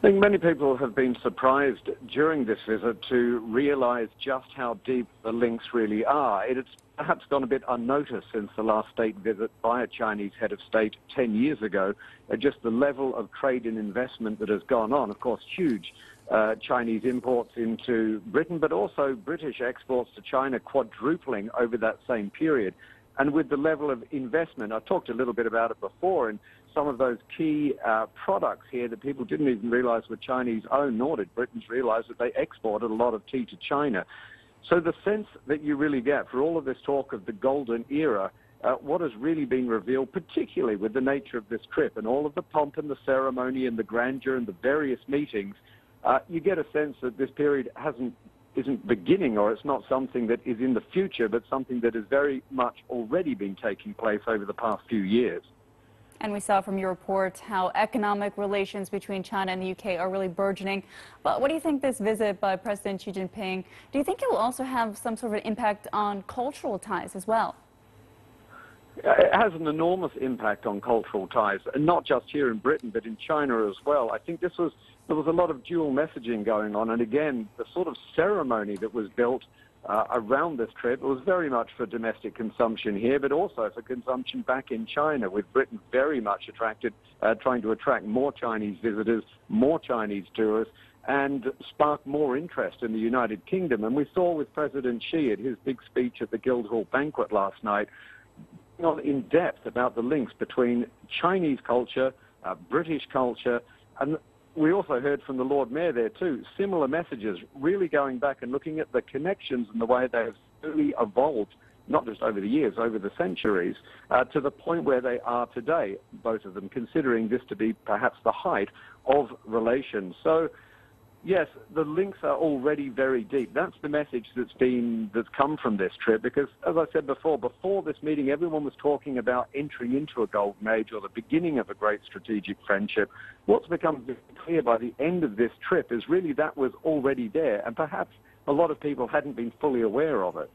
I think many people have been surprised during this visit to realize just how deep the links really are. It's perhaps gone a bit unnoticed since the last state visit by a Chinese head of state 10 years ago. Just the level of trade and investment that has gone on, of course, huge Chinese imports into Britain, but also British exports to China quadrupling over that same period. And with the level of investment, I talked a little bit about it before, and some of those key products here that people didn't even realize were Chinese-owned, nor did Britons realize that they exported a lot of tea to China. So the sense that you really get for all of this talk of the golden era, what has really been revealed, particularly with the nature of this trip and all of the pomp and the ceremony and the grandeur and the various meetings, you get a sense that this period isn't beginning, or it's not something that is in the future, but something that has very much already been taking place over the past few years. And we saw from your report how economic relations between China and the UK are really burgeoning. But what do you think this visit by President Xi Jinping, do you think it will also have some sort of an impact on cultural ties as well? It has an enormous impact on cultural ties, and not just here in Britain, but in China as well. I think there was a lot of dual messaging going on, and again, the sort of ceremony that was built around this trip was very much for domestic consumption here, but also for consumption back in China, with Britain very much trying to attract more Chinese visitors, more Chinese tourists, and spark more interest in the United Kingdom. And we saw with President Xi at his big speech at the Guildhall banquet last night, in depth about the links between Chinese culture, British culture, and we also heard from the Lord Mayor there too, similar messages, really going back and looking at the connections and the way they have really evolved, not just over the years, over the centuries, to the point where they are today, both of them considering this to be perhaps the height of relations. So, yes, the links are already very deep. That's the message that's come from this trip, because, as I said before this meeting, everyone was talking about entering into a golden age or the beginning of a great strategic friendship. What's become clear by the end of this trip is really that was already there, and perhaps a lot of people hadn't been fully aware of it.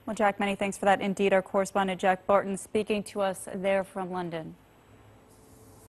Well, Jack, many thanks for that. Indeed, our correspondent Jack Barton speaking to us there from London.